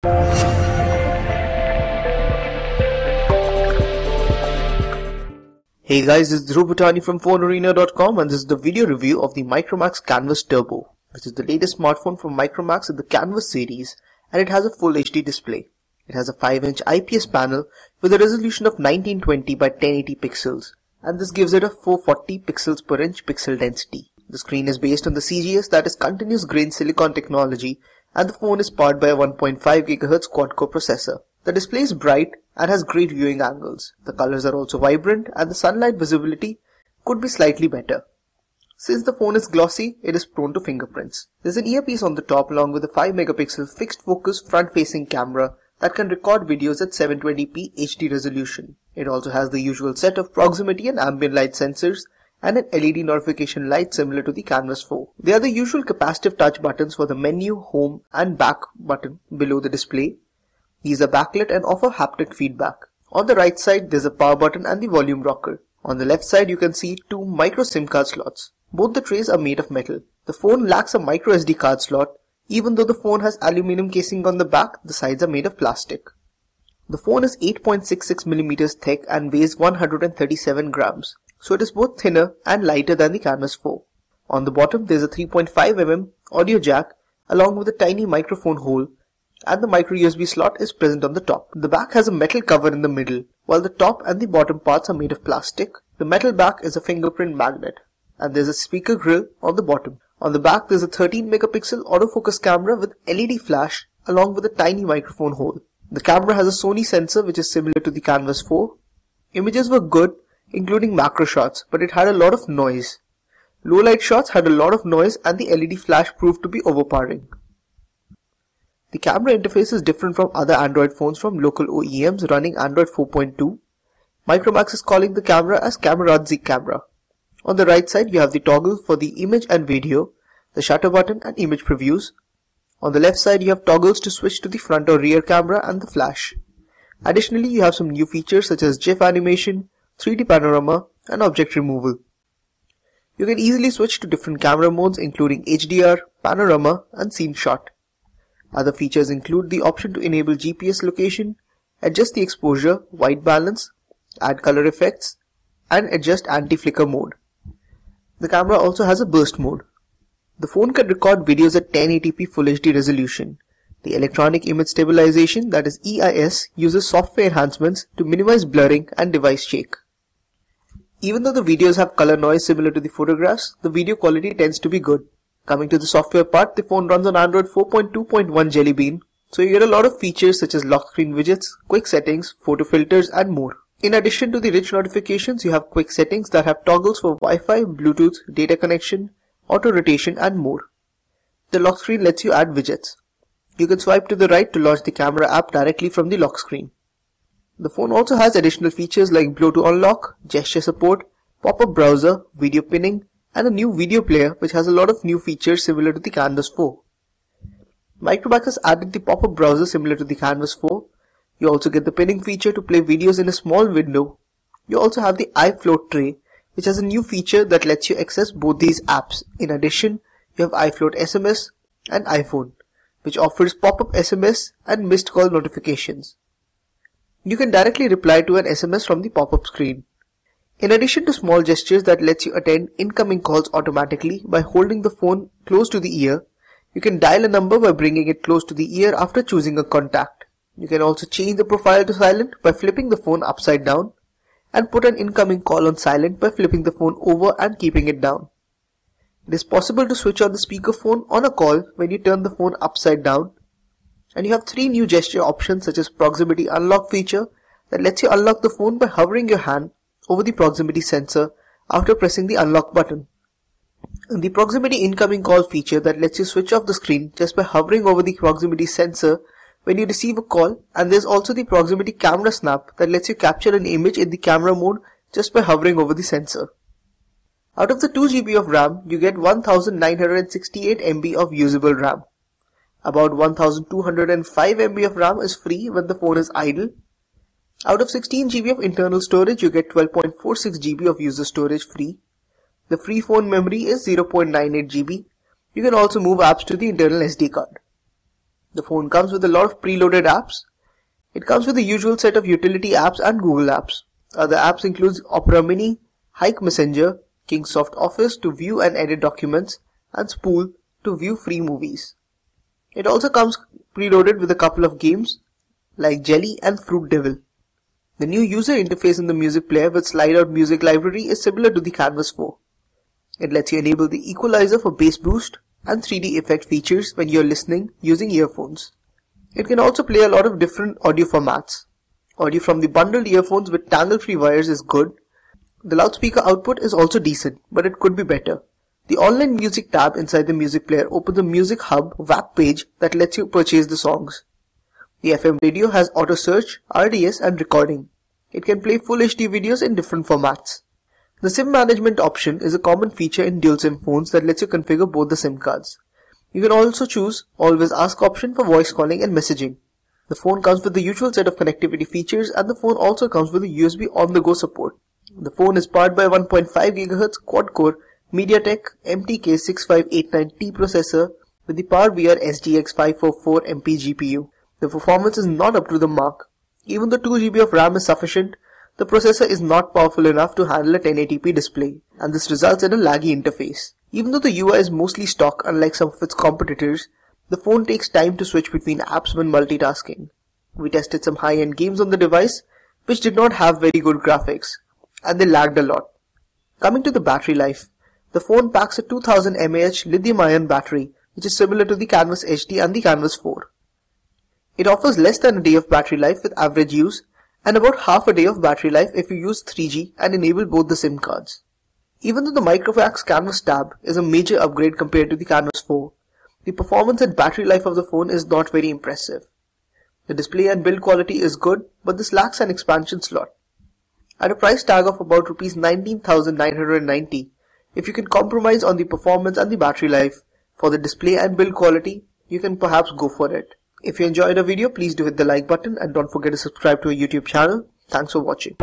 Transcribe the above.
Hey guys, this is Dhruv from FoneArena.com and this is the video review of the Micromax Canvas Turbo, which is the latest smartphone from Micromax in the Canvas series, and it has a full HD display. It has a 5-inch IPS panel with a resolution of 1920 by 1080 pixels, and this gives it a 440 pixels per inch pixel density. The screen is based on the CGS, that is continuous grain silicon technology, and the phone is powered by a 1.5 GHz quad-core processor. The display is bright and has great viewing angles. The colors are also vibrant and the sunlight visibility could be slightly better. Since the phone is glossy, it is prone to fingerprints. There's an earpiece on the top along with a 5 megapixel fixed focus front-facing camera that can record videos at 720p HD resolution. It also has the usual set of proximity and ambient light sensors and an LED notification light similar to the Canvas 4. There are the usual capacitive touch buttons for the menu, home and back button below the display. These are backlit and offer haptic feedback. On the right side, there's a power button and the volume rocker. On the left side, you can see two micro SIM card slots. Both the trays are made of metal. The phone lacks a micro SD card slot. Even though the phone has aluminum casing on the back, the sides are made of plastic. The phone is 8.66mm thick and weighs 137 grams. So it is both thinner and lighter than the Canvas 4. On the bottom, there's a 3.5mm audio jack along with a tiny microphone hole, and the micro USB slot is present on the top. The back has a metal cover in the middle, while the top and the bottom parts are made of plastic. The metal back is a fingerprint magnet, and there's a speaker grill on the bottom. On the back, there's a 13 megapixel autofocus camera with LED flash along with a tiny microphone hole. The camera has a Sony sensor which is similar to the Canvas 4. Images were good, including macro shots, but it had a lot of noise. Low light shots had a lot of noise and the LED flash proved to be overpowering. The camera interface is different from other Android phones from local OEMs running Android 4.2. Micromax is calling the camera as Kamaradzi camera. On the right side, you have the toggle for the image and video, the shutter button and image previews. On the left side, you have toggles to switch to the front or rear camera and the flash. Additionally, you have some new features such as GIF animation, 3D panorama and object removal. You can easily switch to different camera modes including HDR, panorama and scene shot. Other features include the option to enable GPS location, adjust the exposure, white balance, add color effects, and adjust anti-flicker mode. The camera also has a burst mode. The phone can record videos at 1080p Full HD resolution. The electronic image stabilization, that is EIS, uses software enhancements to minimize blurring and device shake. Even though the videos have color noise similar to the photographs, the video quality tends to be good. Coming to the software part, the phone runs on Android 4.2.1 Jelly Bean, so you get a lot of features such as lock screen widgets, quick settings, photo filters and more. In addition to the rich notifications, you have quick settings that have toggles for Wi-Fi, Bluetooth, data connection, auto rotation and more. The lock screen lets you add widgets. You can swipe to the right to launch the camera app directly from the lock screen. The phone also has additional features like blow to unlock, gesture support, pop-up browser, video pinning, and a new video player which has a lot of new features similar to the Canvas 4. Micromax has added the pop-up browser similar to the Canvas 4. You also get the pinning feature to play videos in a small window. You also have the iFloat tray, which has a new feature that lets you access both these apps. In addition, you have iFloat SMS and iPhone, which offers pop-up SMS and missed call notifications. You can directly reply to an SMS from the pop-up screen. In addition to small gestures that lets you attend incoming calls automatically by holding the phone close to the ear, you can dial a number by bringing it close to the ear after choosing a contact. You can also change the profile to silent by flipping the phone upside down and put an incoming call on silent by flipping the phone over and keeping it down. It is possible to switch on the speakerphone on a call when you turn the phone upside down. And you have 3 new gesture options such as proximity unlock feature that lets you unlock the phone by hovering your hand over the proximity sensor after pressing the unlock button. And the proximity incoming call feature that lets you switch off the screen just by hovering over the proximity sensor when you receive a call, and there's also the proximity camera snap that lets you capture an image in the camera mode just by hovering over the sensor. Out of the 2 GB of RAM, you get 1968 MB of usable RAM. About 1205 MB of RAM is free when the phone is idle. Out of 16 GB of internal storage, you get 12.46 GB of user storage free. The free phone memory is 0.98 GB. You can also move apps to the internal SD card. The phone comes with a lot of preloaded apps. It comes with the usual set of utility apps and Google apps. Other apps include Opera Mini, Hike Messenger, Kingsoft Office to view and edit documents, and Spool to view free movies. It also comes preloaded with a couple of games like Jelly and Fruit Devil. The new user interface in the music player with slide-out music library is similar to the Canvas 4. It lets you enable the equalizer for bass boost and 3D effect features when you're listening using earphones. It can also play a lot of different audio formats. Audio from the bundled earphones with tangle-free wires is good. The loudspeaker output is also decent, but it could be better. The online music tab inside the music player opens a Music Hub web page that lets you purchase the songs. The FM radio has auto search, RDS and recording. It can play full HD videos in different formats. The SIM management option is a common feature in dual SIM phones that lets you configure both the SIM cards. You can also choose Always Ask option for voice calling and messaging. The phone comes with the usual set of connectivity features, and the phone also comes with a USB on-the-go support. The phone is powered by a 1.5 GHz quad-core MediaTek MTK6589T processor with the PowerVR SGX 544MP GPU. The performance is not up to the mark. Even though 2 GB of RAM is sufficient, the processor is not powerful enough to handle a 1080p display, and this results in a laggy interface. Even though the UI is mostly stock, unlike some of its competitors, the phone takes time to switch between apps when multitasking. We tested some high-end games on the device, which did not have very good graphics, and they lagged a lot. Coming to the battery life, the phone packs a 2000 mAh lithium-ion battery, which is similar to the Canvas HD and the Canvas 4. It offers less than a day of battery life with average use, and about half a day of battery life if you use 3G and enable both the SIM cards. Even though the Micromax Canvas tab is a major upgrade compared to the Canvas 4, the performance and battery life of the phone is not very impressive. The display and build quality is good, but this lacks an expansion slot. At a price tag of about Rs 19,990, if you can compromise on the performance and the battery life for the display and build quality, you can perhaps go for it. If you enjoyed the video, please do hit the like button and don't forget to subscribe to our YouTube channel. Thanks for watching.